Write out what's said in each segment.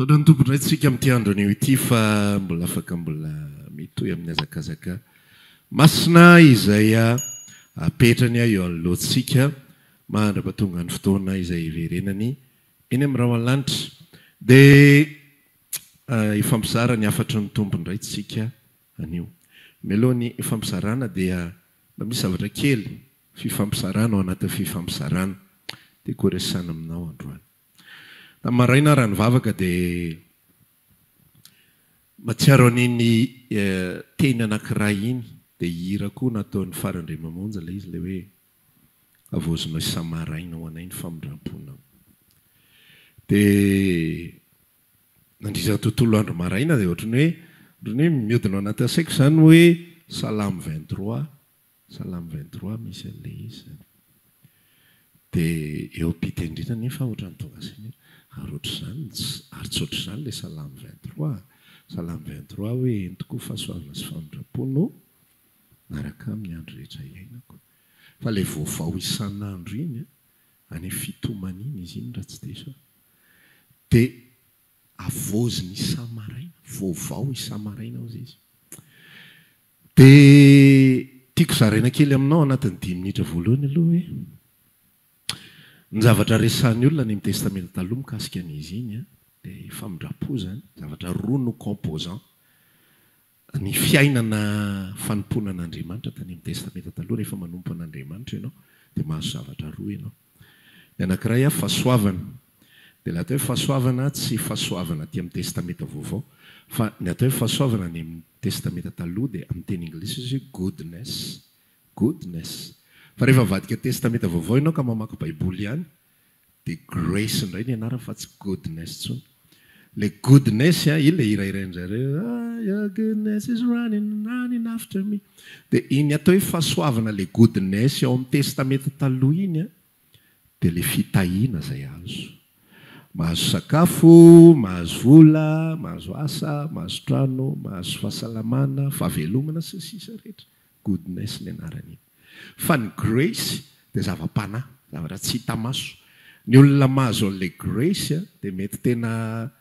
Saotra ny tompony raitsika amin'ity andro anio ity fa mbola afaka mbola mitohy amin'ny azakazaka masina izay apetrany eo anoloantsika mandra-pahatonga ny fotoana izay iverenany eny amin'ny rahalanitra dia ifampizara ny afatry ny tompony raitsika anio. Melohany ifampizarana dia mba misy zavatra kely fifampizarana ao anatin'ny fifampizarana dia koresana aminao androany. Maraina raha nivavaka dia matsiaro an'iny teny anankiray iny dia hira koa nataon'ny farandray mamonjy ilay izy ilay hoe avozinao isamaraina ho anay ny famindramponao. Dia nandrisana tontolo andro maraina dia ohatrany hoe mihodina ao anaty saiko izany hoe Salame 23 misy an'ilay izy. Dia eo am-pitendrina nefa ohatrany tonga saina arotr'izany ary tsy ohatr'izany ilay Salame 23 hoe entiko fahasoavana sy famindrampono naraka amin'ny andro rehetra iainako. Fa ilay vaovao isan'andro iny any fitomaniny izy iny raha tsy diso dia avoziny isamaraina, vaovao isamaraina hozy izy. Dia tiako zaraina kely aminao anatin'ny 10 minitra voalohany aloha hoe ny zavatra resan'ny olona ny testamenta taloha mikasika an'izy iny dia famindrapo zany zavatra roa no composant ny fiainana fanompoana an'Andriamanitra tany amin'ny testamenta taloha rehefa manompo an'Andriamanitra ianao dia mahazo zavatra roa ianao. Ny anankiray fahasoavana. Dia ilay atao hoe fahasoavana tsy fahasoavana aty amin'ny testamenta vaovao fa ny atao hoe fahasoavana ny amin'ny testamenta taloha dia amin'ny teny anglisy izy goodness. Fa rehefa vadika testamenta vaovao ianao ka mamaky baiboly ihany dia grace indray ny anarany fa tsy goodness tsony. Le goodness ilay irairain'zareo your goodness is running after me. Dia iny atao hoe fahasoavana le goodness ao amin'ny testamenta taloha iny dia le fitahiana izay azo. Mahazo sakafo, mahazo vola, mahazo asa, mahazo trano, mahazo fahasalamana, fahavelomana sy sisa rehetra. Goodness ny anarany iny. Fa ny grace dia zava-panahy, zavatra tsy hita maso. Ny olona mahazo an'ilay grace dia mety tena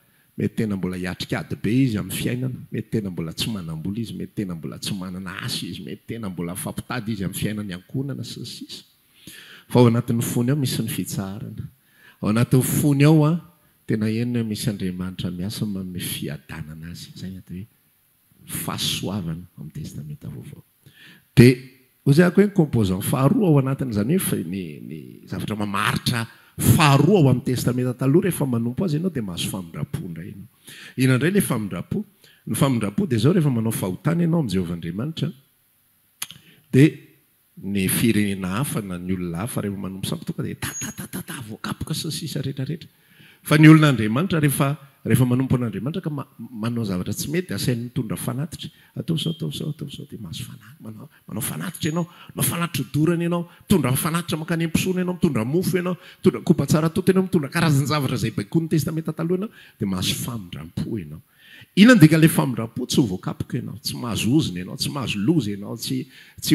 mbola hiatrikady be izy amin'ny fiainana, mety tena mbola tsy manam-bola izy, mety tena mbola tsy manana asa izy, mety tena mbola fampitady izy amin'ny fiainany ankonana sy sisa. Fa ao anatin'ny fony ao misy ny fitsarana. Ao anatin'ny fony ao tena eny misy Andriamanitra miasa manome fiadanana azy. Izay atao hoe fahasoavana amin'ny testamenta vaovao. Dia hoy ako hoe composant faharoa ao anatin'izany hoe ny zavatra mamaritra faharoa ao amin'ny testamenta taloha rehefa manompo azy ianao dia mahazo famindrapo indray ianao. Ina indray ilay famindrapo? Ny famindrapo dia izao rehefa manao fahotana ianao amin'ny Jehovahandriamanitra dia ny firenena hafa na ny olona hafa rehefa manompo sambo tonga dia tatatata voakapoka sy sisa rehetrarehetra. Fa ny olon'Andriamanitra rehefa manompo an'Andriamanitra ka manao zavatra tsy mety asainy mitondra fanatitra. Atao sao dia mahazo fanahy. Manao fanatitra ianao, manao fanatitra dorana ianao, mitondra fanatitra mankany am-pisona ianao, mitondra mofo ianao, mitondra kopa tsara tota ianao, mitondra karazany zavatra izay baikoan'ny testamenta taloha ianao dia mahazo famindrampo ianao. Inona ndika ilay famindrampo? Tsy ho voakapoka ianao, tsy mahazo oziny ianao, tsy mahazo loza ianao, tsy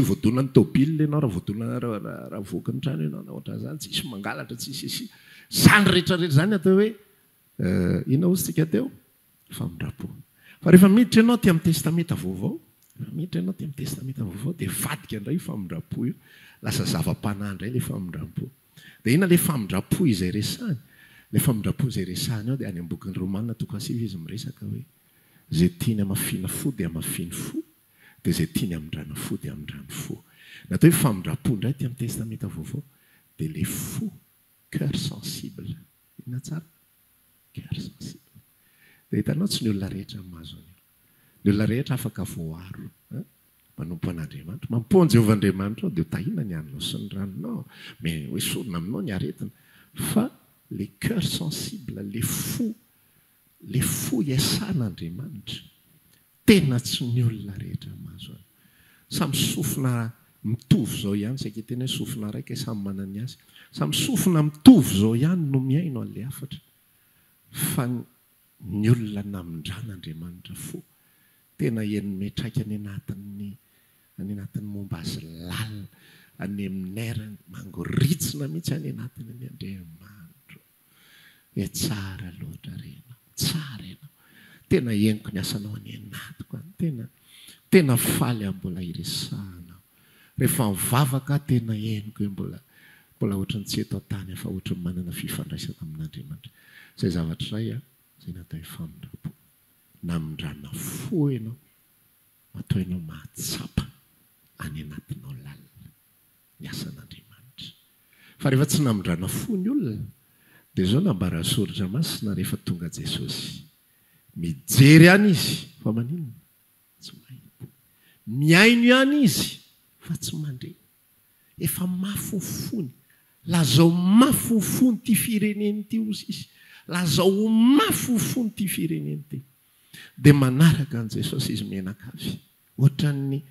voadonan'ny tôbila ianao raha voadonana raha voaky ny trano ianao na ohatran'izany, tsy isy mangalatra, tsy isy zany rehetrarehetra zany atao hoe inona hozy tsika teo? Famindrapo. Fa rehefa miditra ianao ty amin'ny testamenta vaovao, dia vadika indray famindrapo io, lasa zava-panahy indray ilay famindrapo. Dia inona ilay famindrapo izay resahany? Ilay famindrapo izay resahany ao dia any am-bokin'ny Romanina toko 7 izy miresaka hoe izay tiany hamafina fo dia hamafiny fo, dia izay tiany hamindrana fo dia hamindrany fo. Natao hoe famindrapo indray ty amin'ny testamenta vaovao dia ilay fo, cœur sensible. Inona tsara? Cœur sensible. Dia hitanao tsy ny olona rehetra mahazo an'io. Ny olona rehetra afaka voaro manompo an'Andriamanitra, mampoany Jehovahandriamanitra dia tahiana ny haninao sy ny ranonao, hoe sorona aminao ny aretina. Fa le cœur sensible, le fo iasan'Andriamanitra tena tsy ny olona rehetra mahazo an'io. Samy sofina mitovy zao ihany, saika tena hoe sofina raika samy manana azy. Samy sofina mitovy zao ihany no miaino an'ilay afatra. Fa ny olona namindran'Andriamanitra fo tena metraika any anatin'ny momba azy lalina, any amin'ny airany mangoritsina mihitsy any anatiny ny Andriamanitra. Tsara loatra rena, tsara tena henoko ny asanao any anatiko any tena faly mbola iresahana rehefa mivavaka tena henoko mbola ohatrany tsy eto tany fa ohatrany manana fifandraisana amin'Andriamanitra zay zavatra iray zay natao hifamindrapo namindrana fo ianao atao ianao mahatsapa any anatinao lalina ny asan'Andriamanitra fa rehefa tsy namindrana fo ny olona dia zao nambara soratra masina rehefa tonga Jesosy mijery any izy fa maninona tsy mahita miaino ihany izy fa tsy mandre efa mafofony lazao mafofony ty fireneny ty ozy izy lazao mafofony ty fireneny ty dia manaraka an' Jesosy izy menakavy ohatran'ny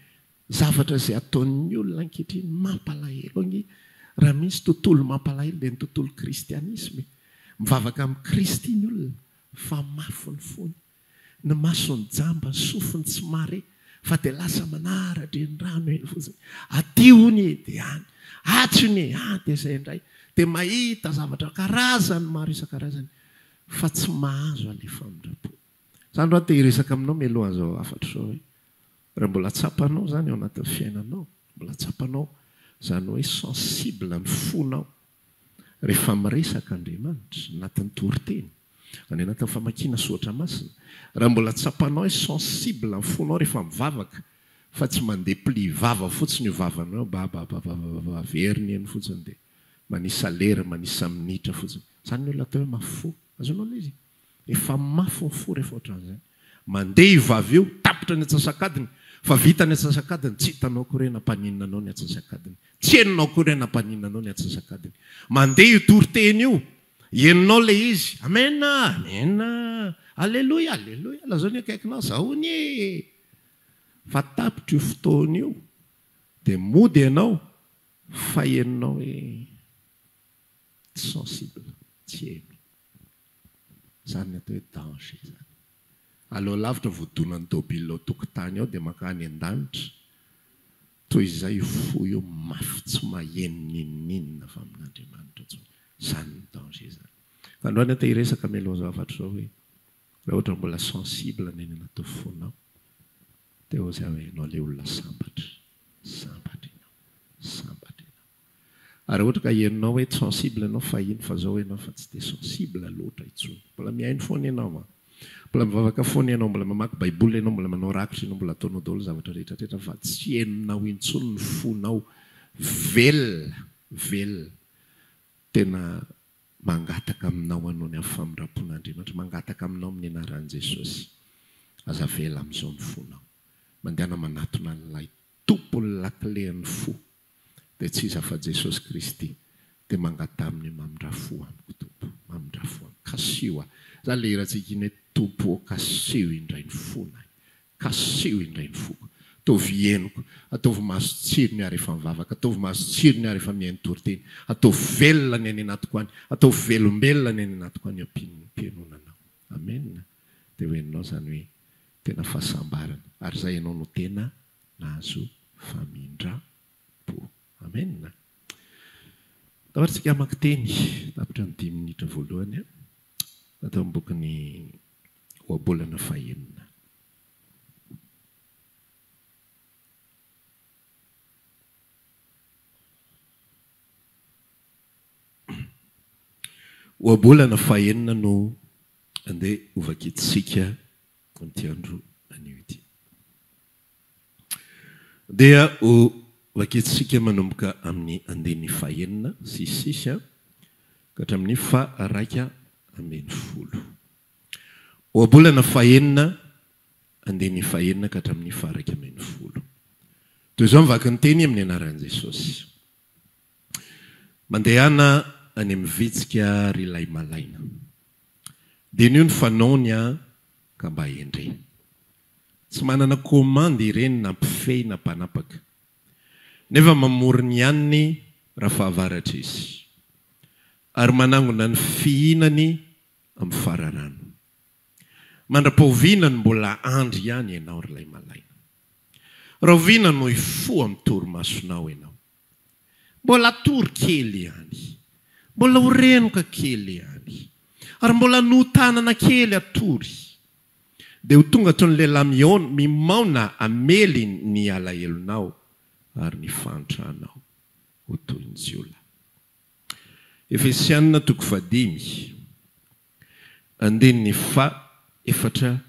zavatra zay ataon'ny olona ankehitriny mampalahelo any raha misy tontolo mampalahelo dia ny tontolo kristianisme mivavaka amin'ny Kristy ny olona fa mafony fony ny masony jamba ny sofiny tsy mare fa dia lasa manaratra ny rano eny fotsiny aty hony dia any atsony dia izay indray dia mahita zavatra karazany maro isan-karazany fa tsy mahazo alefa mindrapo zany raha te hiresaka aminao mialohan'izao afatra zao hoe raha mbola tsapanao zany ao anatin'ny fiainanao mbola tsapanao zany hoe sensible ny fonao rehefa miresaka Andriamanitra anatin'ny toriteny any anatin'ny famakiana soratra masina raha mbola tsapanao hoe sensible ny fonao rehefa mivavaka fa tsy mandeha pli vava fotsiny io vavanao veriny eny fotsiny dia manisa lera manisa minitra fotsiny zany ny olona atao hoe mafo azonao le izy efa mafo ny fo rehefa ohatran'izany mandeha ivavy eo tapitra ny atsasakadiny fa vita ny atsasakadiny tsy hitanao korena mpaninanao ny atsasakadiny tsy heninao korena mpaninanao ny atsasakadiny mandeha io toriteny io heninao le izy amena alleloia alleloia lazao ny akaikinao zahony fa tapitra io fotoana io dia mody ianao fa heninao hoe sensible tsy heno zany ny atao hoe danger zany aloha lavitra voadonan'ny tôbilo tokotany ao dia makany an-danitra toy izay fo io mafy tsy maheno ninninina fa amin'Andriamanitra tsony zany ny danger zany fa androany atao hiresaka mialoha zavatra zao hoe raha ohatra mbola sensible ny eny anaty fonao dia ho zay hoe ianao le olona sambatra ianao ary ohatra ka henonao hoe sensible ianao fahiny fa zao ianao fa tsy dia sensible loatra intsony mbola miaino foana ianao mbola mivavaka foana ianao mbola mamaky baiboly ianao mbola manao rakitra ianao mbola ataonao daholo zavatra rehetrarehetra fa tsy henonao intsony ny fonao velona tena mangataka aminao anao ny amin'ny famindrapon'Andriamanitra mangataka aminao amin'ny anaran'i Jesosy aza vela amin'izao ny fonao mandehana manatona an'ilay tompony laklehan'ny fo dia tsy iza fa Jesosy Kristy dia mangata amin'ny mamindra-fo amiko tompo mamindra-fo amiko kasio zany le irantsika iny hoe tompo kasio indray ny fonay kasio indray ny foko ataovy henoko ataovy mahazo tsirony ary efa mivavaka ataovy mahazo tsirony ary efa mihaino toriteny ataovy velona ny any anatiko any ataovy velombelona ny any anatiko any ampianonanao amen dia hoeninao zany hoe tena fahasambarana ary zay ianao no tena nahazo famindra-po amen tavaritsika amaky teny tapitra ny 10 minitra voalohany atao amin'ny bokiny oabolana fahenina oabolana fahenina no andeha hovakitsika amin'ity andro anio ity dia hovakitsika manomboka amin'ny andeny fahenina sisisy ka hatramin'ny faraika ambin'ny folo oabolana fahenina andeny fahenina ka hatramin'ny faraika ambin'ny folo toy izao mivaky ny teny amin'ny anaran'i Jesosy mandehana any amin'ny vitsika rilay malaina dia nio ny fanaony ka mba endre tsy manana komandy ireny nampifehy na mpanapaka nefa mamorony ihany raha fahavaratra izy ary manangona ny fihinany amin'ny fararano mandra-paovinany mbola andry ihany ianao rilay malaina raha ovina no ifo amin'ny torimasonao ianao mbola tory kely ihany mbola horenoka kely ihany ary mbola notanana kely atory dia ho tonga toy ny lehilahy mimaona amely ny alahelonao ary ny fantranao ho toy ny jiolahy. Efesianina 5 andininy 4:10.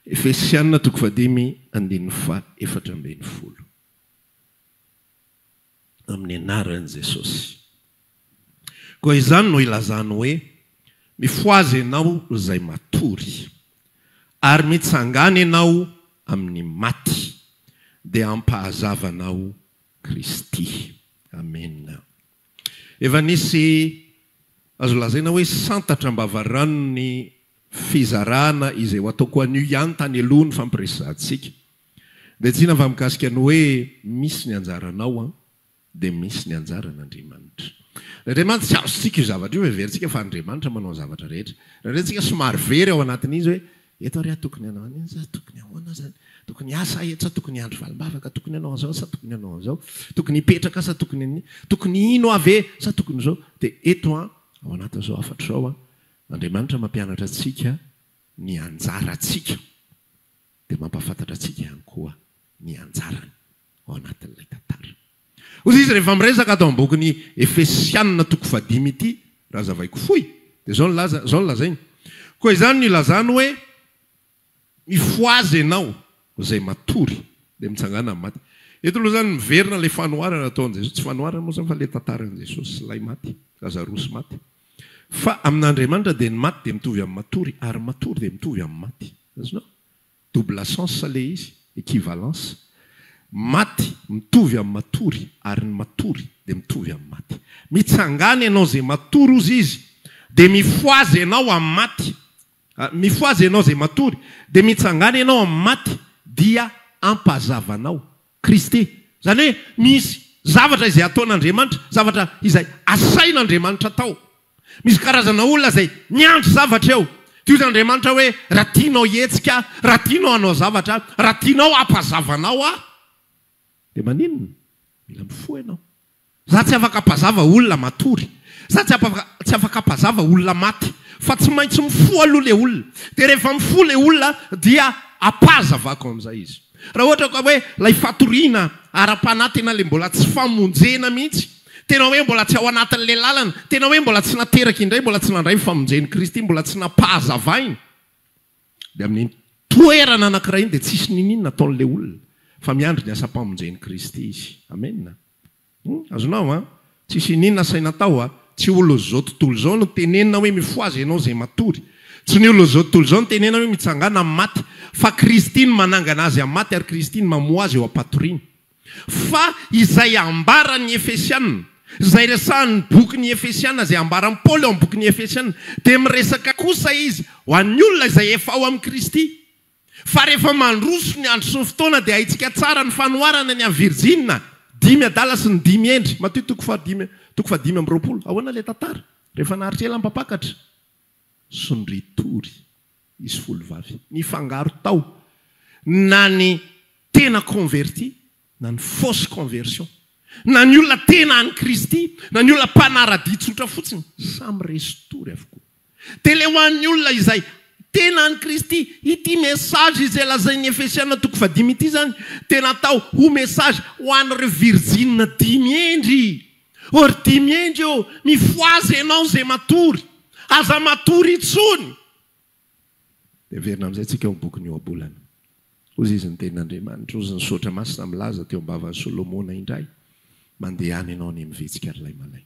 Efesianina 5 andininy 4:10. Amin'ny anaran'i Jesosy. Koa izany no ilazano hoe mifoazy ianao izay matory ary mitsangana ianao amin'ny maty dia ampahazavanao Kristy. Amen. Efa nisy azo lazaina hoe santatra mbavarano ny fizarana izay ho ataoko an'io ihany tany aloha ny fampiresantsika. Dia tsy nava mikasika ny hoe misy ny anjaranao dia misy ny anjaran'Andriamanitra. Andriamanitra tsy azontsika io zavatra io veverintsika fa Andriamanitra manao zavatra rehetra. Raha somary very ao anatin'izy hoe eto ary tokony hanao an'iny sa tokony ahoana zany, tokony asa eto sa tokony andro valimbavaka, tokony hanao an'izao sa tokony hanao an'izao, tokony hipetraka sa tokony ino ave sa tokony izao. Dia eto ao anatin'izao afatra izao Andriamanitra mampianatra antsika ny anjarantsika dia mampafantatra antsika ihany koa ny anjarany ao anatin'ilay tantara. Ozy izy rehefa miresaka atao am-bokiny Efesianina 5 ity raha zavaiko foy dia zao ny lazainy. Koa izany ny lazany hoe mifoazy ianao izay matory dia mitsangana amin'ny maty. Eto aloha zany miverina ilay fanoharana ataon'i Jesosy. Tsy fanoharana moa zany fa ilay tantaran'i Jesosy ilay maty, Lazarosy maty. Fa amin'Andriamanitra dia ny maty dia mitovy amin'ny matory ary matory dia mitovy amin'ny maty. Azonao? Double sens ilay izy, équivalence. Maty mitovy amin'ny matory ary ny matory dia mitovy amin'ny maty. Mitsangana ianao izay matory ozy izy dia mifoazy ianao amin'ny maty. Mifoazy ianao izay matory dia mitsangana ianao amin'ny maty dia ampahazavanao Kristy. Zany hoe misy zavatra izay ataon'Andriamanitra, zavatra izay asain'Andriamanitra tao. Misy karazana olona izay miandry zavatra eo. Tia Andriamanitra hoe raha tianao hetsika, raha tianao hanao zavatra, raha tianao ampahazavanao dia maninona? Mila mifoha ianao. Za tsy afaka ampahazava olona matory. Za tsy afaka ampahazava olona maty. Fa tsy maintsy mifoha aloha ilay olona. Dia rehefa mifoha ilay olona dia ampahazavako amin'izay izy. Raha ohatra ka hoe ilay fatoriana ara-panatena ilay mbola tsy famonjena mihitsy, tena hoe mbola tsy ao anatin'ilay lalana, tena hoe mbola tsy nateraka indray, mbola tsy nandray famonjen'i Kristy, mbola tsy napahazavainy, dia amin'ny toerana anankiray iny dia tsisy ninina ataon'ilay olona fa miandry ny asa-pamonjen'i Kristy izy. Amen. Azonao tsisy ninina saina tao tsy olo zao tontolo zao no tenenina hoe mifoazy ianao izay matory. Tsy ny olo zao tontolo zao no tenenina hoe mitsangana amin'ny maty, fa Kristy no manangana azy amin'ny maty ary Kristy no mamoa azy eo am-patoriana. Fa izay ambaran'ny Efesianina, izay resahan'ny bokin'ny Efesianina, izay ambaran'ny Paoly eo amin'ny bokin'ny Efesianina, dia miresaka kosa izy ho an'ny olona izay efa ao amin'ny Kristy. Fa rehefa mandroso ny andro sy ny fotoana dia haitsika tsara ny fanoharana ny amin'ny Virgine, 5 adala sy ny 5 endry. Mateo 5:20. Ahoana ilay tantara? Rehefa naharitra ela mpapakatra sy ny ritory isy folo vavy. Ny fangaro tao na ny tena converti na ny fausse conversion, na ny olona tena any Kristy, na ny olona mpanara-dia tsotra fotsiny, samy restory avokoa. Dia ilay ho an'ny olona izay tena any Kristy, ity message izay lazain'ny Efesianina 5 ity zany tena atao ho message ho an'ireo Virgine 5 endry. Or 5 endry eo, mifoazy ianao izay matory, aza matory itsony. Dia verina amin'izay tsika amin'ny bokin'ny Oabolana. Ozy izy ny tenin'Andriamanitra, ozy ny saotra masina milaza teo am-bavan'i Solomona indray, mandeha any ianao ny mivetsika ary lay malay.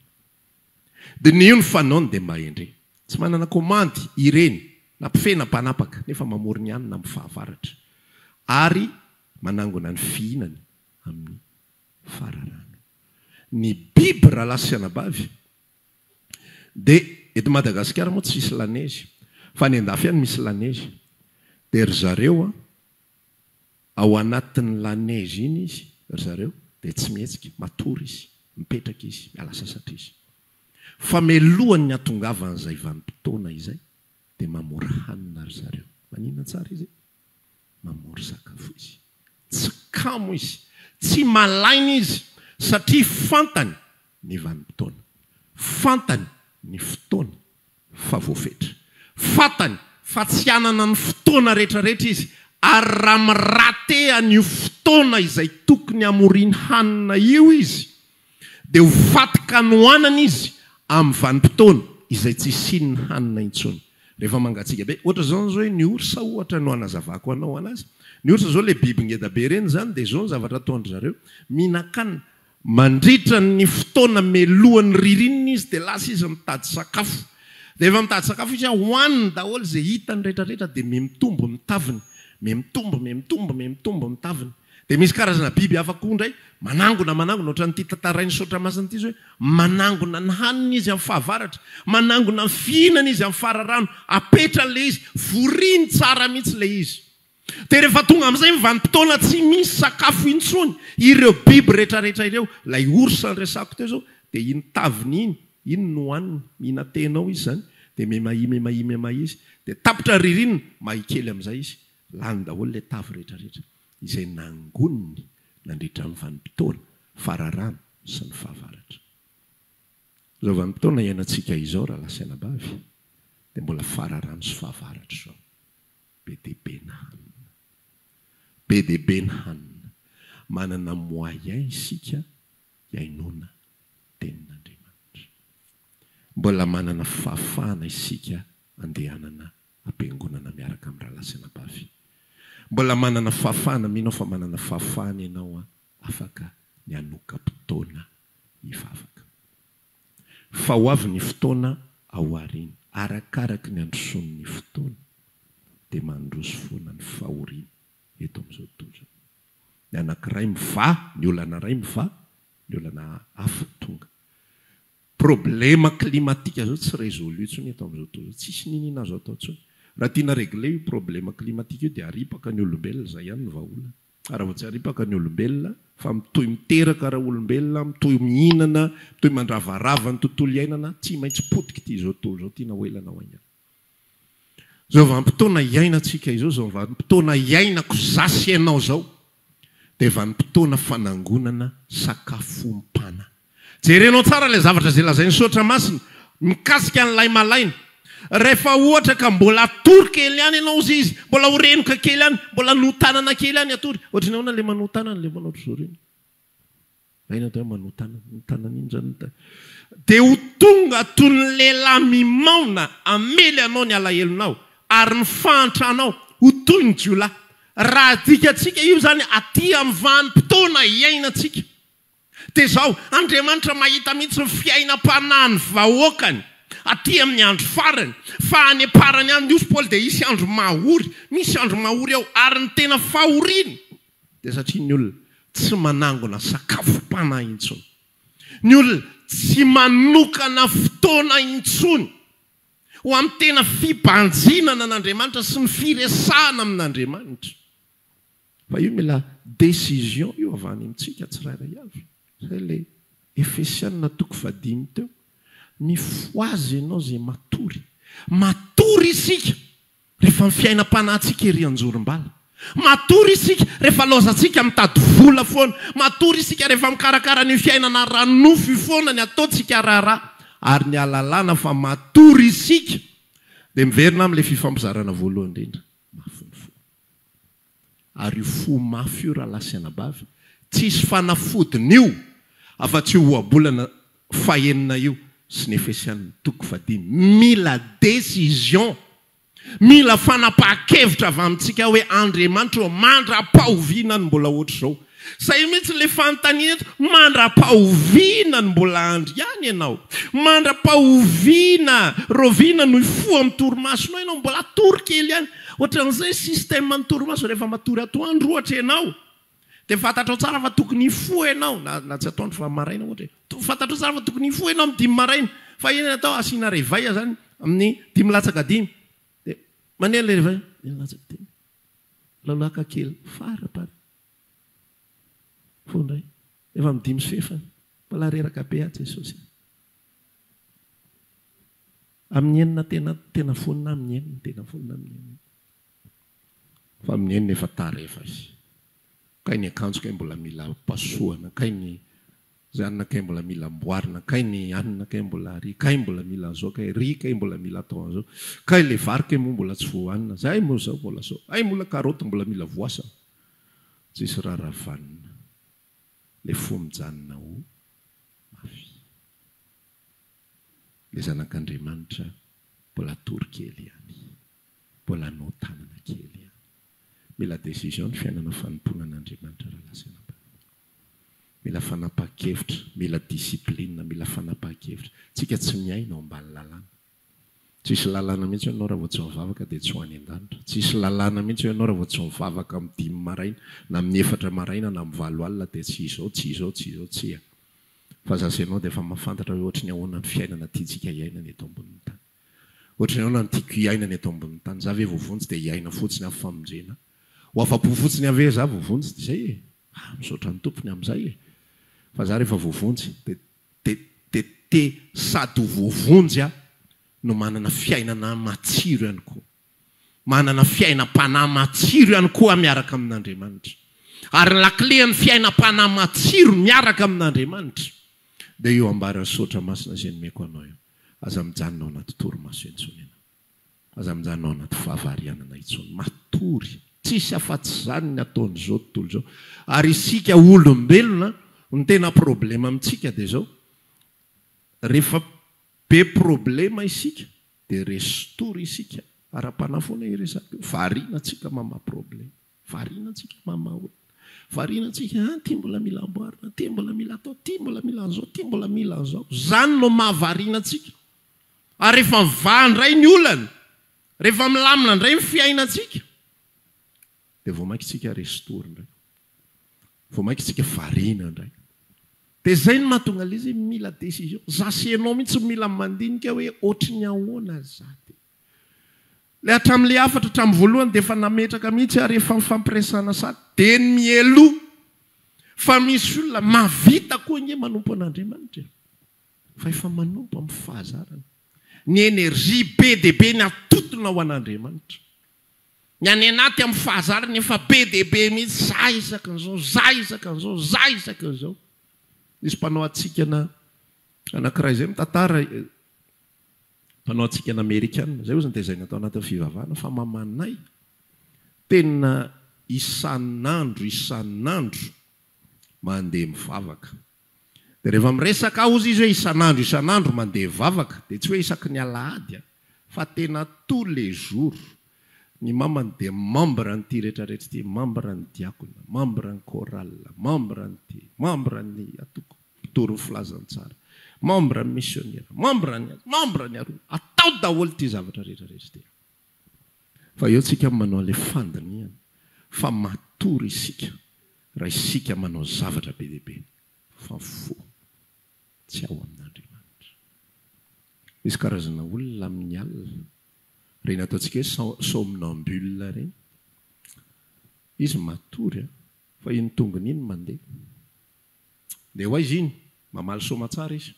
Dia ny io ny fanaony dia mahendry. Tsy manana komandy ireny na mpifena mpanapaka nefa mamoriny ihany na mifahavaratra ary manangona ny fihinany amin'ny fararano. Ny biby raha lasa anabavy dia eto Madagasikara moa tsy misy lanezy fa ny andafy ihany misy lanezy. Dia ry zareo ao anatin'ny lanezy iny izy, ry zareo dia tsy mihetsika, matory izy, mipetraka izy, miala sasatra izy. Fa melohany ny atongavan'izay vanim-potoana izay dia mamory hanina ry zareo. Maninona tsara izy? Mamory sakafo izy. Tsy kamo izy, tsy malaina izy satria fantany ny vanim-potoana, fantany ny fotoana fa voafetra. Fatany fa tsy anana ny fotoana rehetrarehetra izy, ary raha miraty an'io fotoana izay tokony amoriny hanina io izy, dia ho vatika ny hoanana izy amin'ny vanim-potoana izay tsy sin'ny hanina intsony. Rehefa mangatsika be, ohatra zao zao hoe ny orsa ohatra no anazavako anao anazy. Ny orsa zao le biby ngeda be reny zany, dia zao ny zavatra ataondry zareo, mihinan-kanina, mandritra ny fotoana melohan'ny ririnina izy, dia lasa izy mitady sakafo. Dia efa mitady sakafo izy hoaniny daholo izay hitany rehetrarehetra, dia mitombo mitaviny, mitombo mitaviny. Dia misy karazana biby hafa koa indray manangona ohatra ny tantarainy sotra masina ity zao hoe manangona ny haniny izy amin'ny fahavaratra, manangona ny fihinana izy amin'ny fararano, apetrany le izy, voriny tsara mihitsy le izy. Dia rehefa tonga amin'izay mivanim-potoana tsy misy sakafo intsony ireo biby rehetrarehetra ireo, lay orsa ny resako teo zao, dia iny taviny iny no hoaniny, mihinan-tenao izy zany, dia memahi izy, dia tapitra ririnina mahikely amin'izay izy, lany daholo le tavy rehetrarehetra izay nangoniny nandritra ny vanim-potoana, fararano sy ny fahavaratra. Zao vanim-potoana iainantsika izao raha lasaina bavy, dia mbola fararano sy fahavaratra zao. Be dia be ny hanina, manana moyen isika iainona tenin'Andriamanitra. Mbola manana fahafahana isika andehanana ampiangonana miaraka amin'ny raha lasaina bavy. Mbola manana fahafahana, minao fa manana fahafahana ianao afaka ny hanoka-potoana hivavaka. Fa ho avy ny fotoana aoriana, arakaraka ny androsoan'ny fotoana, dia mandroso foana ny fahoriana eto amin'izao tontolo. Ny anankiray miva, ny olana iray miva, ny olana hafa tonga. Problema klimatika zao tsy résolu intsony eto amin'izao tontolo, tsisy ninina azo atao intsony. Raha tiana réglé io problema klimatika io dia haripaka ny olombelona, izay ihany ny vahaolana. Raha vao tsy haripaka ny olombelona, fa mitohy miteraka raha olombelona, mitohy mihinana, mitohy mandravarava ny tontolo iainana, tsy maintsy potika ity izao tontolo izao tiana hoelana ho aingana. Zao vanim-potoana iainantsika izao, zao vanim-potoana iainako zasy ianao zao, dia vanim-potoana fanangonana sakafom-pana. Jerenao tsara ilay zavatra izay lazainy sotra masina mikasika an'ilay malaina. Rehefa ohatra ka mbola atory kely ihany ianao izy, mbola horenoka kely ihany, mbola notanana kely ihany atory. Ohatrany ahoana le manotanana, le manao zao reny. Aina atao notanana iny zany. Dia ho tonga toy ny lehilahy mimaona amely anao ny alahelonao, ary ny fantranao ho toy ny jiolahy. Raha dikatsika io zany aty amin'ny vanim-potoana iainantsika. Dia zao Andriamanitra mahita mihitsy ny fiainam-panahy ny vahoakany aty amin'ny andro farany, fa any aparany any Diosy Paoly dia misy andro mahory ao, ary ny tena fahoriany dia satria ny olona tsy manangona sakafom-panahy intsony, ny olona tsy manokana fotoana intsony ho amin'ny tena fibanjinana n'Andriamanitra sy ny firesahana amin'Andriamanitra. Fa io mila décision io avy any amintsika tsirairay avy. Izay le Efesianina 5:5 teo. Mifoazy ianao izay matory isika rehefa ny fiainam-panahintsika ery anjorom-bala, matory isika rehefa laozantsika mitady vola foana, matory isika rehefa mikarakara ny fiainana ranofy foana ny ataontsika raharaha, ary ny alalàna fa matory isika dia miverina amin'ilay fifampizarana voalohany indrindra mafinifo. Ary io fo mafy io raha lasaina bavy, tsisy fanafodiny io afa-tsy ho abolana fahenina io. Sy ny Efesianina 5:5, mila décision, mila fanapahan-kevitra avy amintsika hoe Andriamanitra mandra-pahoviana ny mbola ohatra izao. Say mihitsy le fanontaniana eto, mandra-pahoviana ny mbola andry ihany ianao, mandra-pahoviana roviana no fo amin'ny torimasonao ianao, mbola tory kely ihany. Ohatran'izay système ny torimaso, rehefa matory atoandro ohatra ianao, dia fantatrao tsara fa tokony hifo ianao, na tsy atoandro fa maraina ohatra. Fantatrao tsara fa tokony hifo ianao amin'ny 5 maraina, fa iny atao asiana réveil zany amin'ny 5:10. Dia maneno le réveil, 5:10. Lalaka kely farapara. Fondray. Efa amin'ny 5:50, mbola reraka be ahy Jesosy. Amin'ny enina tena fonina amin'ny enina, tena fonina amin'ny enina. Fa amin'ny enina efa tarefa izy. Kay ny akanjo kay mbola mila pasohana, kay ny zay anina kay mbola mila amboarina kay ny anina kay mbola ry kay mbola mila an'izao kay ry kay mbola mila atao an'izao kay le vary kay moa mbola tsy voanina zay moa zao mbola zao ay mola karoty mbola mila voasana tsisy raravanina le fo mijanona ho mafy le zanak'Andriamanitra mbola tory kely ihany mbola anao tanana kely ihany mila décision ny fiainana fanompoana an'Andriamanitra raha lasina mila fanapa-kevitra mila discipline mila fanapa-kevitra tsika tsy miaina ao ambany lalàna tsisy lalàna mihitsy ianao raha vao tsy mivavaka dia tsy ho any an-danitra tsisy lalàna mihitsy ianao raha vao tsy mivavaka amin'ny 5 maraina na amin'ny 4 maraina na amin'ny 8 alina dia tsy izao tsy izao tsy izao tsy ia fa zasy ianao dia efa mahafantatra hoe ohatry ny ahoana ny fiainana tiantsika hiainana eto ambonin'ny tany ohatry ny ahoana ny tiako hiainana eto ambonin'ny tany za ve vovonjy dia hiaina fotsiny amin'ny famonjena ho afa-po fotsiny ave za vovonjy dia zay misaotra ny tompony amin'izay fa za rehefa vovonjy dia te sady vovonjy no manana fiainana matsiro ihany koa manana fiainam-panahy matsiro ihany koa miaraka amin'Andriamanitra ary ny laklen'ny fiainam-panahy matsiro miaraka amin'Andriamanitra dia io ambara sotra masina izay nomeko anao io aza mijanona ao anaty torimaso intsony ianao aza mijanona ao anaty fahavarianana intsony matory tsisy afa-tsy zany ny ataon'izao tontolo izao ary isika olombelona ny tena problema amintsika dia zao rehefa be problema isika dia restory isika ara-panahy foana iresaka variana tsika mama problema variana tsika mama olona variana tsika ty mbola mila amboarina ty mbola mila atao ty mbola mila an'izao ty mbola mila an'izao zany no mahavariana tsika ary rehefa mivandray ny olana rehefa milamina indray ny fiainantsika dia vao mainka tsika restory indray vao mainka tsika variana indray dia zay no mahatonga le izy mila décision zasenao mihitsy mila mandinika hoe ohatry ny ahoana zady le hatramin'le afatra hatramin'ny voalohany dia efa nametraka mihitsy ary efa mifampiresana sady dia ny mielo fa misy olona mavita koa nge manompo an'Andriamanitra fa efa manompo amin'ny fahazarana ny energia be dia be ny atotona ho an'Andriamanitra ny any anaty amin'ny fahazarana efa be dia be mihitsy za isaka an'izao za isaka an'izao za isaka an'izao misy mpanao atsikana anankiray zay mitantara mpanao atsikana amerikana zay ozany tezaina atao anatin'ny fivavahana fa mamanay tena isan'andro mandeha mivavaka dia rehefa miresaka ozy izy hoe isan'andro mandeha mivavaka dia tsy hoe isaky ny alahady fa tena tous les jours ny mamany dia membre n'ity rehetrarehetra ty membre ny diakona membre ny choral membre ny ty membre ny atoko mpitoro ny filazantsara membre ny missionnaire membre ny aroa atao daholo ty zavatra rehetrarehetra ty fa eo tsika manao le fandiniana fa matory isika raha isika manao zavatra be dia be fa fo tsy ao amin'Andriamanitra misy karazana olona amin'ny alina reny ataontsika hoe somnambule reny izy matory fa iny tongony iny mandeha dia ho aizy iny mamaly somatsara izy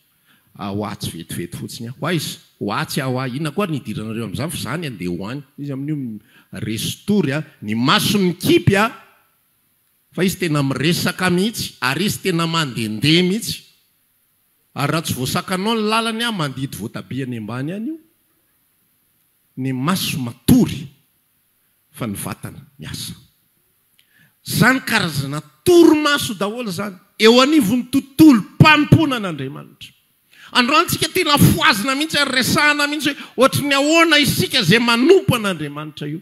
ahoatsy vetivety fotsiny ho aizy hoatsy ina koa ny idiranareo amin'izany fa zany andeha hoany izy amin'io restory ny maso mikipy fa izy tena miresaka mihitsy ary izy tena mandehandeha mihitsy ary raha tsy voasakanao ny lalany mandidy voatabiany ambany any io ny maso matory fa ny vatana miasa zany karazana torimaso daholo zany eo anivon'ny tontolo mpanompoana an'Andriamanitra androany tsika tena foazina mihitsy ary resahana mihitsy hoe ohatry ny ahoana isika zay manompo an'Andriamanitra io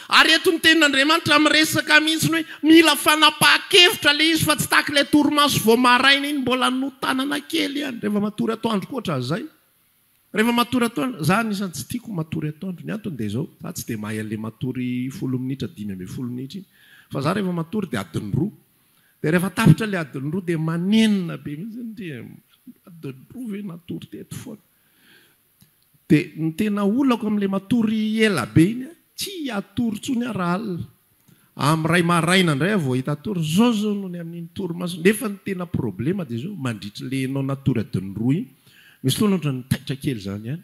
ary eto ny tenin'Andriamanitra miresaka mihitsy hoe mila fanapa-kevitra le izy fa tsy taky le torimaso vao maraina iny mbola notanana kely ihany rehefa matory atoandro koatra zay rehefa matory atoandro za anisany tsy tiako matory atoandro ny antony dia zao za tsy dia mahay an'le matory 10 minitra 10 minitra iny fa za rehefa matory dia adiny 2 dia rehefa tapitra le adiny 2 dia manenina be mihitsy dia adiny 2 ve matory teto foana dia ny tena olako amin'le matory ela be iny tsy atory tsony raha alina amin'ny ray maraina indray vao hita atory zao no ny amin'iny torimaso nefa ny tena problema dia zao mandritry le nao natory adiny 2 iny misy foana ohatra ny taitra kely zany ihany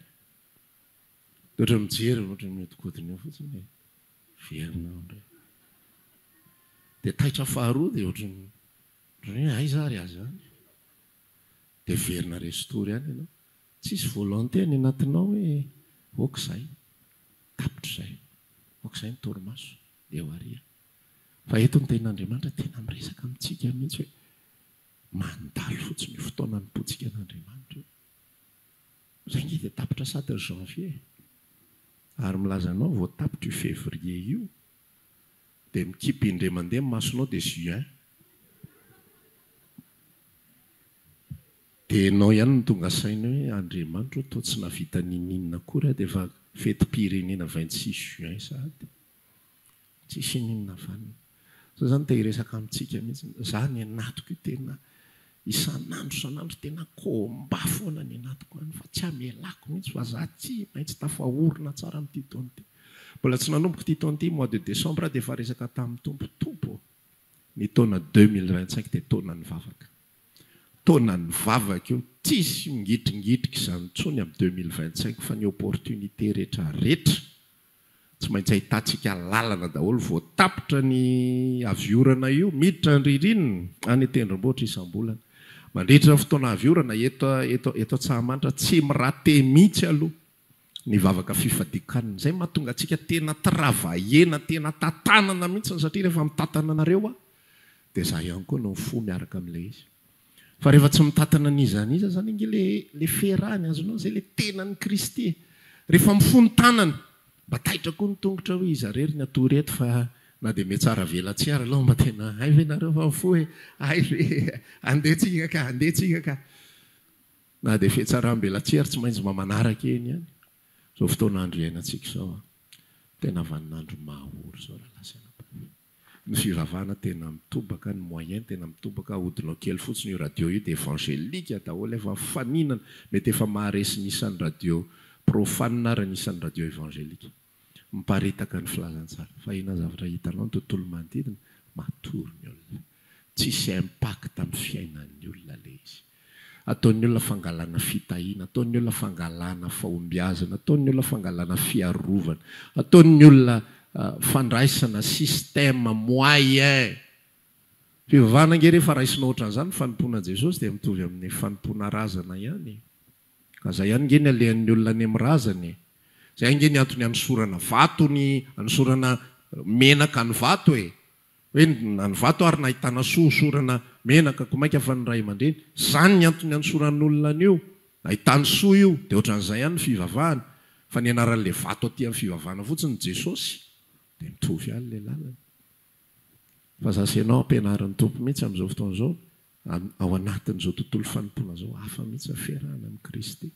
dia ohatra mijery ohatra mihodikotina eo fotsiny verina indray dia taitra faharoa dia ohatra ny ay zary azy zany dia verina restory any ianao tsisy volonté ny anatinao hoe ok'izay tapitra izay ok'izay ny torimaso dia ho aria fa eto ny ten'Andriamanitra tena miresaka amintsika mihitsy hoe mandalo fotsiny io fotoana ny potsika an'Andriamanitra izay nge dia tapitra 7 janvier ary milazanao vao tapitra io février io dia mikipy indray mandeha masonao dia juin dia ianao ihany ny tonga saina hoe Andriamanitra toa tsy navita nininina kory dia efa fety-pirenena 26 juin sady tsisy ninina vanina so zany te hiresaka amintsika mihitsy zany anatoko io tena isan'andro tena komba foana ny anatoko any fa tsy amelako mihitsy fa za tsy maintsy tafahorona tsara amin'ity taona ity mbola tsy nanomboka ity taona ity mois de décembre dia efa resaka tamin'ny tompo ny taona 2025 dia taona ny vavaka taona ny vavaka io tsisy mingitringitrika izany ntsony amin'ny 2025 fa ny opportunité rehetrarehetra tsy maintsy ahitantsika lalana daholo vao tapitra ny aviorana io miditra ny ririnina any tendrombohitra isam-bolana mandritra ny fotoana aviorana eto Tsaramanitra tsy mirate mihitsy aloha ny vavaka fifadikanina izay mahatonga antsika tena travahena tena tatanana mihitsy satria rehefa mitatana anareo dia za ihany koa no fo miaraka amin'ilay izy fa rehefa tsy mitatana an'izaniza zany inge le ferany azonao zay le tenan'ny Kristy rehefa mifony tanana mba taitra koa ny tongotra hoe izy rery ny atoreto fa na dia metsara vela tsy ary aloha mba tena hay ve nareo fa fo hoe hay ve andehetsika ka na dia fetsaram-bela tsy ary tsy maintsy mba manaraka eny ihany zao fotoan'andro iainantsika zao tena vaninandro mahory zao raha lasana ny fivavahana tena mitobaka ny moyen tena mitobaka ahodinao kely fotsiny io radio io dia évangélika daholo efa faninana mety efa maharesy nisan'ny radio profane ary nisan'ny radio évangélika miparitaka ny filazantsara fa ina zavatra hitanao ny tontolo manodidina matory ny olona tsisy impact amin'ny fiainan'ny olona le izy ataon'ny olona fangalana fitahiana ataon'ny olona fangalana fahombiazana ataon'ny olona fangalana fiarovana ataon'ny olona fandraisana système moyen fivavahana nge rehefa raisinao ohatran'izany fanompoana Jesosy dia mitovy amin'ny fanompoana razana ihany ka zay ihany nge ny alehan'ny olona any amin'ny razany zay nge ny antony anosorana vato ny anosorana menaka ny vato hoe ny vato ary nahitana sosorana menaka komaika fa ny ray aman-dreny zany ny antony anosoran'olona an'io nahitany soa io dia ohatran'izay ihany ny fivavahana fa ny anaran'le vato aty amin'ny fivavahana fotsiny Jesosy dia mitovy ihany le lalana fa zasenao ampianaran'ny tompo mihitsy amin'izao fotoana izao ao anatin'izao tontolo fanompoana zao hafa mihitsy afiarahana amin'ny Kristy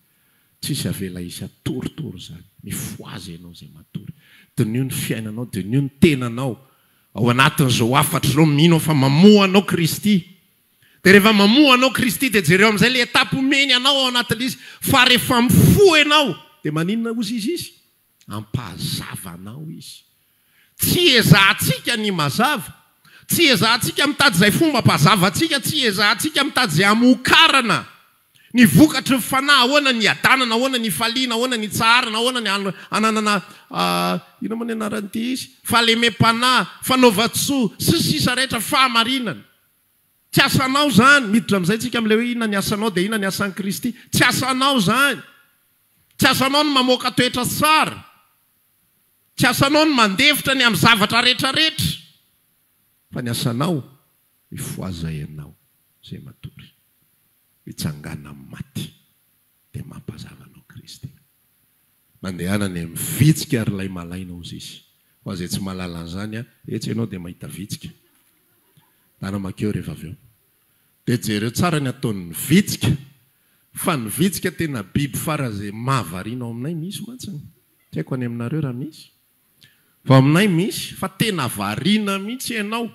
tsisy avela isy atoritory zany mifoazy ianao zay matory dinio ny fiainanao dinio ny tenanao ao anatin'izao afatra zao mino fa mamoa anao Kristy dia rehefa mamoa anao Kristy dia jereo amin'izay le etapo meny anao ao anatin'izy fa rehefa mifo ianao dia maninona ozy izy ampahazava anao izy tsy ezahantsika ny mazava tsy ezahantsika mitady izay fomba mpahazava atsika tsy ezahantsika mitady izay amokarana ny vokatry ny fanahy ahoana ny adanana ahoana ny faliana ahoana ny tsarana ahoana ny ananana ino moa ny anaran'ity izy fahalemem-panahy fanaova-tsoa sy sisa rehetra fahamarinana tsy asanao zany miditra amin'izay tsika amin'ilay hoe inona ny asanao dia inona ny asan'i Kristy tsy asanao zany tsy asanao ny mamoaka toetra tsara tsy asanao ny mandevitra ny amin'ny zavatra rehetrarehetra fa ny asanao mifoaza ianao zay matory mitsangana amin'ny maty dia mampazavanao Kristy mandehanany amin'ny vitsika ary lay malaina ozy izy ho azay tsy mahalala an'izany etsy ianao dia mahita vitsika anamakeo rehefa avy eo dia jereo tsara ny ataon'ny vitsika fa ny vitsika tena biby fara zay mahavariana ao aminay misy mantsiny tsy haiko any aminareo raha misy fa aminay misy fa tena variana mihitsy ianao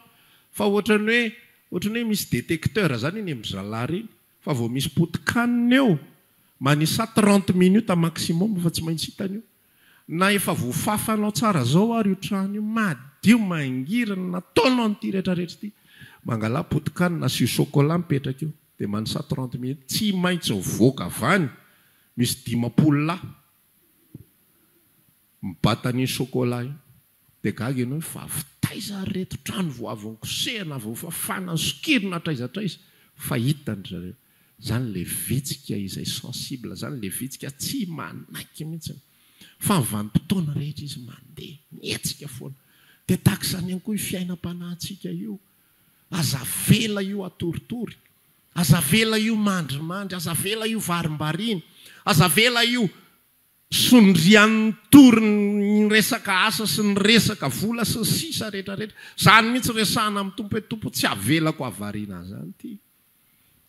fa ohatrany hoe misy détecteur zany iny amin'ny zalary iny fa vao misy potikanina eo manisa 30 minutes maximum fa tsy maintsy hitan'io na efa voafafanao tsara zao ary io trano io madio mangirana nataonao n'ity rehetrarehetra ity mangala potikanina sy chocolat mipetraka eo dia manisa 30 minutes tsy maintsy voaka avany misy 10 lahy mibatany chocolat io dia gaga ianao fa avitaiza reto trano vo avy nikosehana vo fafana sokirina traizatraiza fa hitany zareo zany le vitsika izay sensible zany le vitsika tsy manaiky mihitsy fa vanim-potoana rehetra izy mandeha mietsika foana dia tahaka izany ihany koa io fiainam-panahintsika io aza vela io atoritory aza vela io mandrimandry aza vela io varimbariny aza vela io sondrian'ny tory ny resaka asa sy ny resaka vola sy ny sisa rehetrarehetra zany mihitsy resahana amin'ny tompo hoe tompo tsy avelako avariana zany ty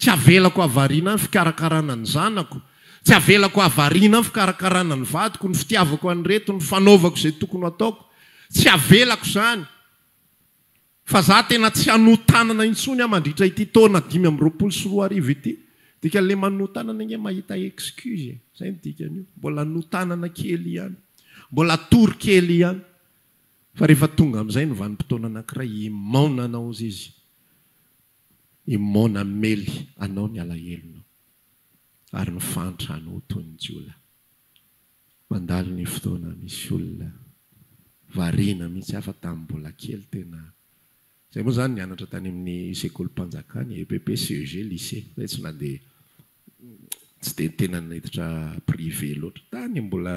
tsy avelako avariana ny fikarakarana ny zanako tsy avelako avariana ny fikarakarana ny vadiko ny fitiavako an'reto ny fanaovako izay tokony ataoko tsy avelako zany fa za tena tsy hanotanana intsony mandritra ity taona 524 ity dika le manotanana nge mahita excuse zay dikany io mbola notanana kely ihany mbola tory kely ihany fa rehefa tonga amin'izay ny vanim-potoana anankiray imaona anao izy imaona mely anao ny alahelonao ary ny fantrano toy ny jiola mandalo ny fotoana misy olona variana mihitsy afa tamin'ny mbola kely tena zay moa zany nianatra tany amin'ny sekolim-panjakany EPP CEG lycée zay tsy nandeha tsy de tena niditra privé loatra tany mbola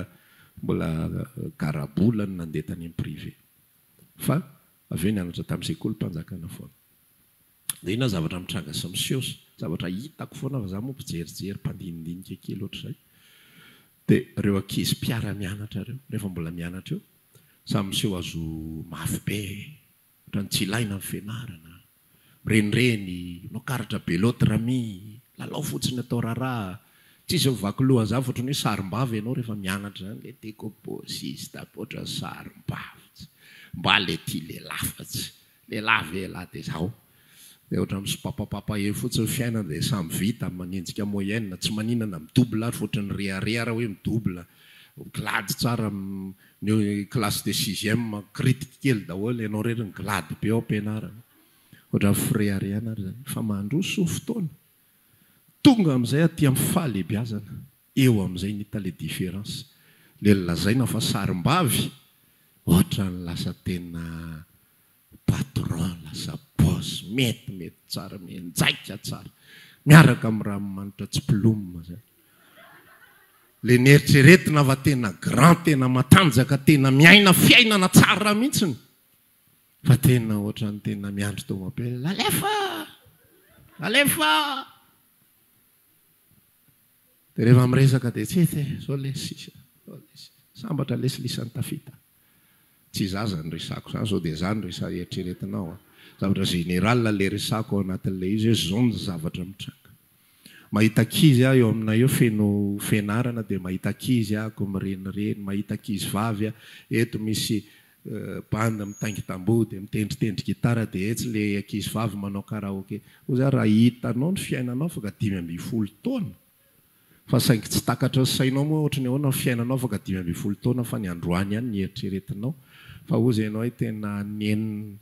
karabola no nandeha tany amin'ny privé fa avy eo nianatra tamin'ny sekolim-panjakana foana dia ina zavatra mitranga sy miseho zavatra hitako foana fa za moa mpijerijery mpandinidinika kely loatra zay dia reo ankizy mpiara-mianatra reo rehefa mbola mianatra eo samy miseho azo mafy be ohatrany tsy ilaina amin'ny fianarana renireny nokaratra be loatra rami lalao fotsiny atao raharaha tsisy mivaky loha za fotrany hoe sarim-bava ianao rehefa mianatra zany le décomposiste ohatran'ny sarim-bava mba le ty lelafatsy lehilahy vela dia zao dia ohatra misy papapapa e fotsiny fiainana dia samy vita manenjika moyenne tsy maninana midouble ary fotrany rearea raha hoe midouble glady tsara ny classe de 6e critique kely daholo ianao rehetra ny glady be ao ampianarana ohatra freariana ary zany fa mandroso fotoana tonga amin'izay aty amin'ny fahalehibiazana eo amin'izay nita le différence le lazaina fa sarim-bavy ohatra ny lasa tena patron lasa boss mety tsara menjaika tsara miaraka amin'ny raha manitra tsy plomma zany le nieritreretina va tena grand tena matanjaka tena miaina fiainana tsara mihitsiny fa tena ohatrany tena miandro tomapela alefa dia rehefa miresaka dia tsy zao lesisa sambatra lesilisan'ny tafita tsy zaza ny resako zany sao dia zany resa eritreretinao zavatra général le resako ao anatin'le izy hoe zao ny zavatra mitranga mahita akizy aho eo amina eo feno fianarana dia mahita akizy ahako mirenireny mahita akizy vavy a eto misy banda mitangy tamboho dia mitendritendry gitara dia etsy le akizy vavy manao karaoke ho za raha hitanao ny fiainanao afaka 5 taona fa saingy tsy takatra ny sainao moa ohatra ny ahoana ny fiainanao afaka 5 taona fa ny androany ihany ny eritreretinao fa ho zay ianao hoe tena neny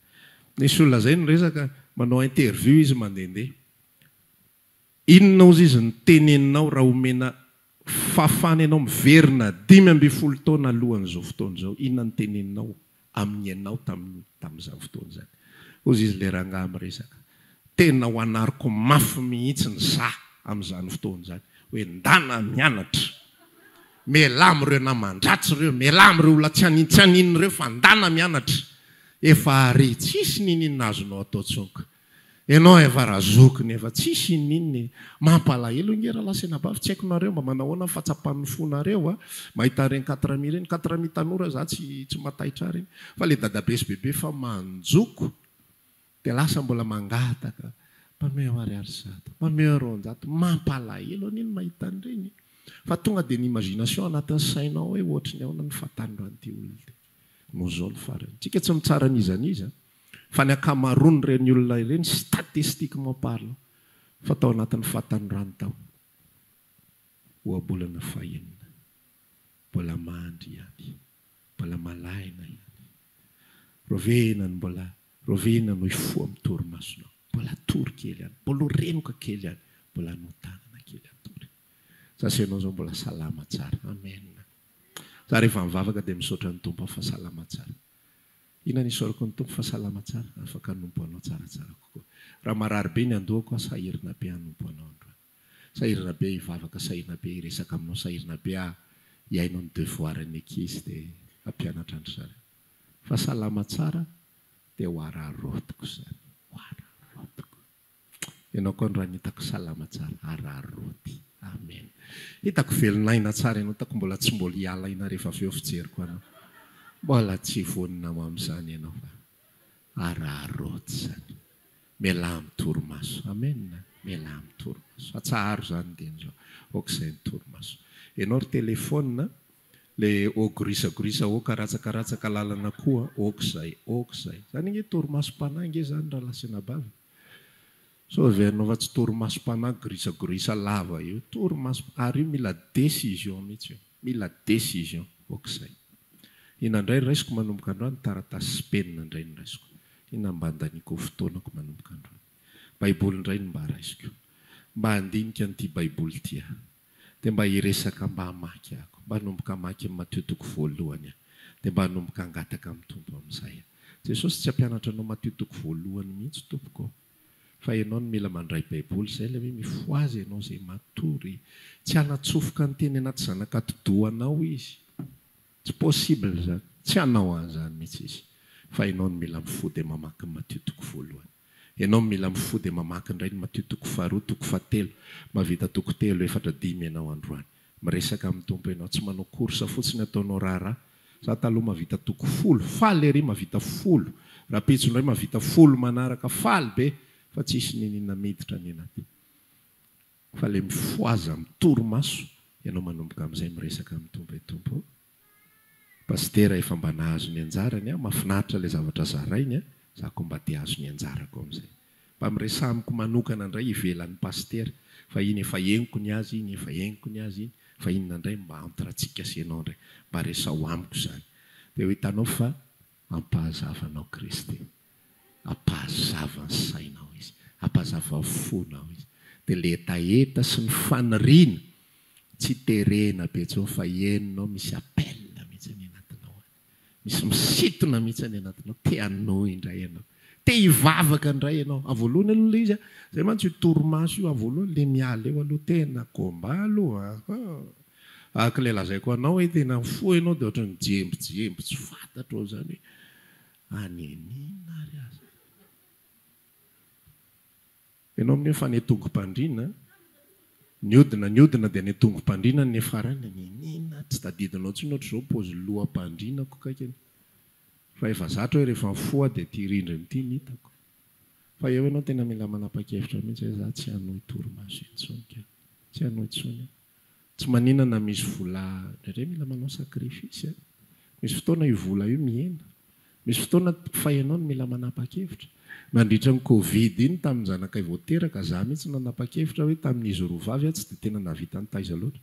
nisy olona zay ny resaka manao interview izy mandehandeha inona ozy izy ny teneninao raha omena fafana ianao miverina 5 taona alohan'izao fotoana zao inona ny teneninao amin'ny ianao tamin'izany fotoana zany ozy izy le rangahy miresaka tena ho anariko mafy mihitsy ny za amin'izany fotoana zany hoe ndana mianatra melamo reo namandratsy reo melamo reo olona tsy anininy reo fa ndana mianatra efa are tsisy ninina azonao atao tsonka ianao efa razokiny efa tsisy nininy mampalahelo ingera lasena bavy tsy haiko nareo mba manahoana fatsapan'ny fonareo a mahita reny 4000 reny 4000 tanora za tsy mataitra reny fa le dadabe sy bebe fa manjoko dia lasa mbola mangataka mameo ariary zato mameo ronjato mampalahelo aniny mahita an'ireny fa tonga dia ny imagination anatin'ny sainao hoe ohatra ny ahoana ny fatanran'ity olona ty no zao ny farany tsika tsy mitsara an'izaniza fa ny akamarony reny olona ireny statistiquement parlant fa tao anatin'ny fatanorano tao oabolana fahenina mbola mandry ihany mbola malaina ihany rovenany mbola rovena no ifo amin'ny torimasonao mbola tory kely ihany mbola renoka kely ihany mbola notanana kely atory sasa ianao zao mbola salama tsara amen za rehefa mivavaka dia misaotra ny tompo fa salama tsara ina nisaorako ny tompo fa salama tsara afaka nompo anao tsaratsara kokoa raha marary be ny andohako sahirina be hanompo anao androany sahirana be ivavaka sahirana be iresaka aminao sahirana be iainao ny devoirany ankizy dia ampianatra andry zareo fa salama tsara dia ho ararotiko zany ho ararotiko ianao koa raha nitako salama tsara araroty amen hitako velonaina tsara ianao tako mbola tsy mbola hialaina rehefa avy eo fijeriko anao mbola tsy vonina mo amin'izany ianao fa araroty zany mela amin'ny torimaso amen mela amin'ny torimaso atsaharo zany dian'izao okizay ny torimaso ianao ry telefona le ogrisagorisa karatsakaratsaka lalana koa okizay zany nge torimasom-panange zany raha lasina bavy so avy fa tsy torimasom-panahy grisagorisa lava io torimaso ary io mila décision mihitsy io mila décision okizay inandray raisiko manomboka androany taratasy sy penina indray ny raisiko inambandaniko fotoanako manomboka androany baiboly indray ny mba raisiko mba handinika n'ity baiboly tia dia mba hiresaka mba hamaky ako mba hanomboka hamaky amin'ny Mateo toko voalohany dia mba hanomboka hangataka amin'ny tompo amin'izay Jesosy tsy hampianatra anao Mateo toko voalohany mihitsy tompoko fa ianao no mila mandray baiboly zay ilay hoe mifoazy ianao zay matory tsy hanatsofoka ny teny anaty zanakatodoanao izy tsy possible zany tsy hanao an'izany mihitsy izy fa ianao no mila mifody mamaky ny Mateo toko voalohany ianao mila mifody mamaky indray ny Mateo toko faharoa toko fahatelo mavita toko telo efatra dimy ianao androany miresaka amin'ny tompo ianao tsy manao korsa fotsiny ataonao raharaha za taloha mavita toko folo faly ery mavita folo raha pitso indray mavita folo manaraka faly be fa tsisy ninina miditra ny anaty fa le mifoaza amin'ny torimaso ianao manomboka amin'izay miresaka amin'ny tompo tompo pastera efa mba nahazo ny anjarany mahafinaritra le zavatra zarainy za ko mba te hazo ny anjarako amin'izay mba miresamiko manokana indray ivelan'ny pastera fa iny efa henoko ny azy iny efa henoko ny azy iny fa inona indray mba antratsika senao indray mba resao amiko zany dia ho hitanao fa ampahazavanao Kristy ampahazava ny sainao izy ampahazava fonao izy dia le etaeta sy ny faniriana tsy terena be tsao fa henonao misy appel mihitsy ny anatinao misy misitona mihitsy ny anatinao te hanao indray ianao te hivavaka indray ianao avoalohany aloha le izy zay mantsy io torimaso io avoalohany le miala eo aloha tena komba aloha ahaka le lazaiko anao hoe tena fo ianao dia ohatra ny jembojembo tsy fantatro ao zany hoe anenina ary aza ianao amin'ny efa netongom-pandrina niodina dia netongom-pandrina ny farany anenina tsy tadidinao tsy nohatra zao pozy loham-pandrinako kaikany fa efa zatra hoe rehefa mifoa dia ty rindriny ity nitako fa eo ianao tena mila manapa-kevitra mihitsy hoe za tsy hanohy torimaso intsony ka tsy hanohy intsony tsy maninana misy vola ndraindray mila manao sakrifisy misy fotoana io vola io mihena misy fotoana fa ianao no mila manapa-kevitra mandritra ny covid iny tamin'ny zanakay vao teraka za mihitsy nanapa-kevitra hoe tamin'izy roa vavy tsy dia tena navita ny taiza loatra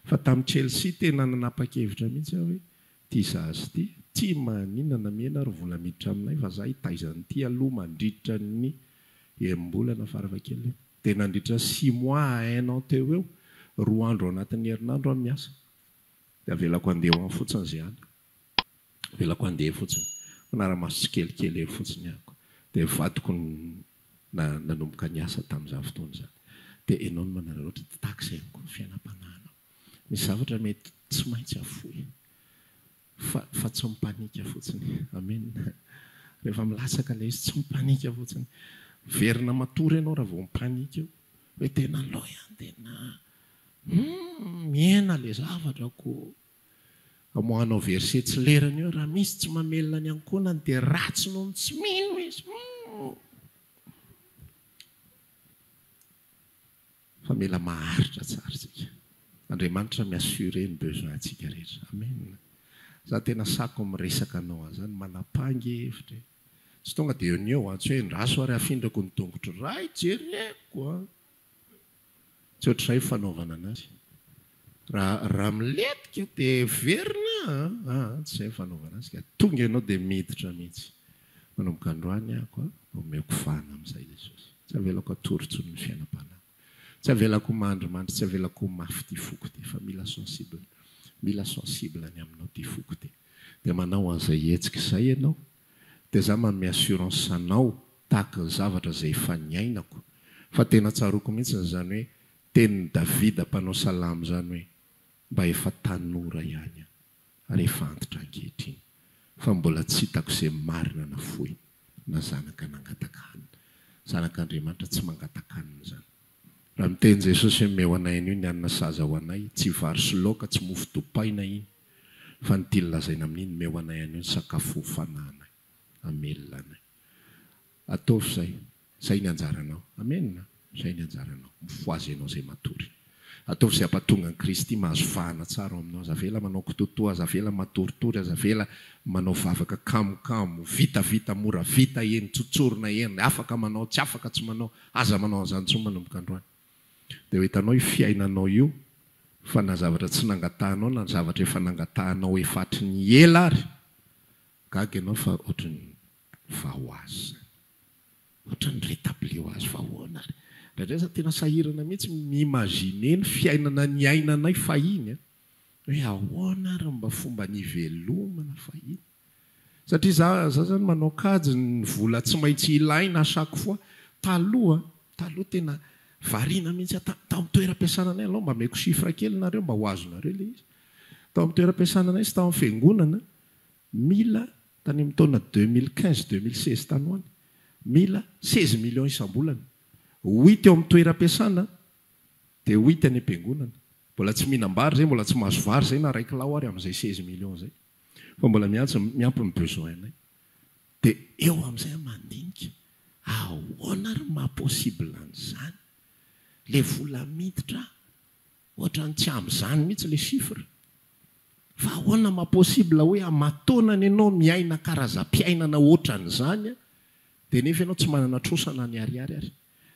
fa tamin'ny Chelsea tena nanapa-kevitra mihitsy hoe ty zazy ty tsy maninana mihena ary vola miditra aminay fa za hitaizan'ity aloha mandritra ny embolana faravakely dia nandritra 6 mois hainao teo eo 2 andro anatin'ny herinandro any miasa dia avelako andeha ho any fotsiny zay any avelako andeha fotsiny manara-maso tsy kelikely eo fotsiny ako dia vadiko nanomboka ny asa tamin'izany fotoana zany dia ianao no manara loatra takizay koa fiainam-panahinao misy zavatra mety tsy maintsy afoy fa tsy mipanika fotsiny amen rehefa milatsaka ilay izy tsy mipanika fotsiny verina matory ianao raha vao mipanika eo hoe tena loha ihany tena miena le zavatra ko amohanao verset tsy lerana eo raha misy tsy mamelona ny ankonany dia ratsy noho ny tsy mino izy fa mila maharitra tsara tsika Andriamanitra miassure ny besoin antsika rehetra amen za tena sako miresaka anao azany manapangy hevitra tsy tonga dia eo ny eo tsy hoe ndraso ary afindrako ny tongotro ray jereko tsy ohatray fanaovana anazy raha miletika dia verina tsy zay fanaovana azy ka tonga ianao dia miditra mihitsy manomboka androany ako omeko fana amin'izay Jesosy tsy avelako atorontsony ny fiainam-panahy tsy avelako mandrimandry tsy avelako mafy ty foko ty fa mila sensible ny aminao ty foko ty dia manao an'izay hetsika izay ianao dia za manome assurance anao tahaka ny zavatra izay efa niainako fa tena tsaroko mihitsy zany hoe teny Davida mpanao salamo zany hoe mba efa tanora ihany ary efa antitra ankehitriny fa mbola tsy hitako izay marina na fohy na zanaka nangatakana. Zanak'Andriamanitra tsy mangatakanina zany. Raha miteny Jesosy hoe meo anay io ny anina saza ho anay, tsy vary sy laoka, tsy mofo dopaina iny, fa ny tia lazaina amin'iny meo anay io ny sakafo fanana amelona anay. Ataovy zay, zay ny anjaranao. Amenna, zay ny anjaranao. Mifoazy ianao zay matory. Ataovy zay ampatonga ny Kristy mahazo fahana tsara aminao. Aza vela manao kitotoa, aza vela matoritory, aza vela manao vavaka kamokamo, vita mora vita eny, tsotsorona eny, afaka manao, tsy afaka tsy manao, aza manao zany tsy manomboka androany. Dia ho hitanao io fiainanao io fa na zavatra tsy nangatahanao na zavatra efa nangatahanao efatry ny ela ary gaga ianao fa ohatrany vahoazy, ohatrany rétabli ho azy vahoana ary. Raha tena sahirana mihitsy mi-imaginer ny fiainana ny ainanay fahiny hoe ahoana ary mba fomba nivelomana fahiny. Satria za zany manao kajy ny vola tsy maintsy ilaina chaque fois. Taloha tena variana mihitsy tao amin'ny toeram-piasana anay aloha mba meko chiffre kely nareo mba ho azonareo le izy. Tao amin'ny toeram-piasana anay sy tao amin'ny fiangonana mila tany amin'ny taona 2015-2016 tany hoany mila 16 millions isam-bolana. 8 eo amin'ny toeram-piasana dia 8 any am-piangonana. Mbola tsy mihinam-bary zay, mbola tsy mahazo vary zay na raiky lao ary amin'izay 16 millions zay. Fa mbola miampy ny besoin anay. Dia eo amin'izay mandinika ahoana ary mahapossible an'izany. Le vola miditra ohatrany tsy amin'izany mihitsy le chiffre. Fa ahoana mahapossible hoe amatonany ianao miaina karazam-piainana ohatran'izany dia nefa ianao tsy manana trosana ny ariary ary.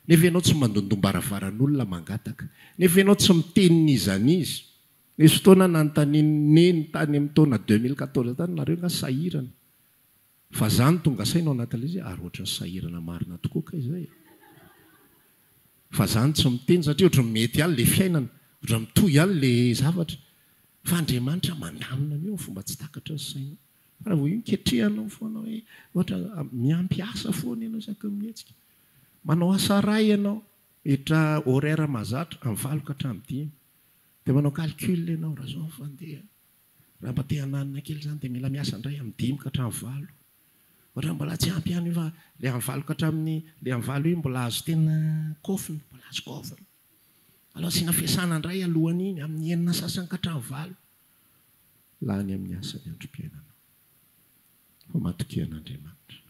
Nefa ianao tsy mandondombaravarana mangataka. Nefa ianao tsy mitenin'izanizy. Nisy fotoana nanontanianeny tany amin'ny taona 2014 tany nareo nga sahirana. Fa zany tonga saina ao anatin'ilay izy ary ohatrany sahirana marina tokoa ka izay. Fa zany tsy miteny satria ohatrany mety ihany le fiainana, ohatrany mitohy ihany le zavatra. Fa Andriamanitra manamina mio fomba tsy takatra ny saina. Raha vao io ketrehanao foana hoe ohatra miampy asa foana ianao isaky ny mihetsika. Manao asa ray ianao, hitra horaire mahazatra amin'ny 9 ka hatramin'ny 10. Dia manao calcul ianao raha zao fandeha. Raha mba te hananina kely zany dia mila miasa indray amin'ny 10 ka hatramin'ny 9. Ohatra mbola tsy ampy ihany fa le amin'ny 9 ka hatramin'ny le amin'ny 9 io mbola azo tena kofina, mbola azo kofina. Alao sina fiasana indray alohan'iny amin'ny 9 sasany ka hatramin'ny 9. Lany amin'ny asany androm-piainana. Fa matokian'Andriamanitra.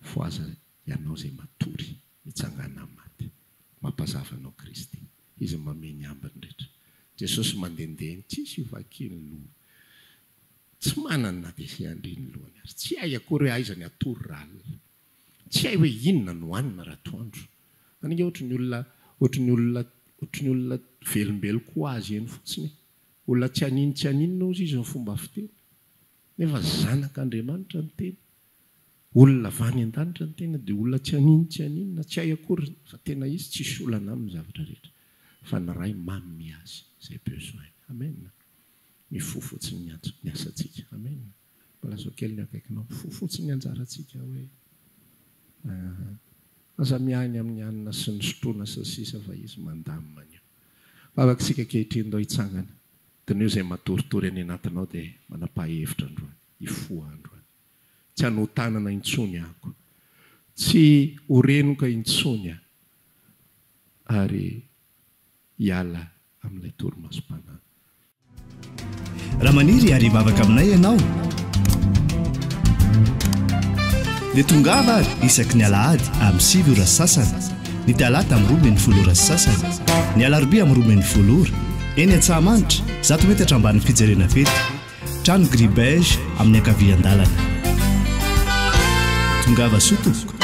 Foaza ianao zay matory mitsangana amin'ny maty. Mampazavanao Kristy. Izy mameny ambiny rehetra. Jesosy mandendeny tsisy vakiny no tsy manana dia sy andriny lohany ary. Tsy hay akory hoe aizany atory ralina. Tsy hay hoe inona no hanina raha toandro. Aninga ohatry ny olona velombeloko azy eny fotsiny. Olona tsy aninona ozy izy ny fomba fiteny. Nefa zanak'Andriamanitra ny teny. Olona vany an-danitra ny tena dia olona tsy aninona, tsy hay akory fa tena izy tsy solana amin'ny zavatra rehetra. Fa ny ray mamy azy izay besoin. Amen. Mifofotsiny ny asantsika. Amen. Mbola zao kely ny akaikinao. Mifofotsiny ny anjarantsika hoe aza miainy amin'ny anina sy ny sotroana sy ny sisa fa izy mandamina anio. Vavaksika kehitriny dao hitsangana. Dia izay matoritory any anatinao dia manapa-hevitra androany. Hifoha androany. Tsy hanotanana intsony ako. Tsy horenoka intsony aho. Ary hiala amin'ilay torimasom-panana. Raha maniry ary bavaka aminay ianao dia tongava ary isaky ny alahady amin'ny 7 ora sasany, ny talata amin'ny 12 ora sasany, ny alarobia amin'ny 12 ora, eny Antsahamanitra 100 metatra ambany fijerena fety, trano Gribege amin'ny ankavian-dalana. Tongava soa tompoko.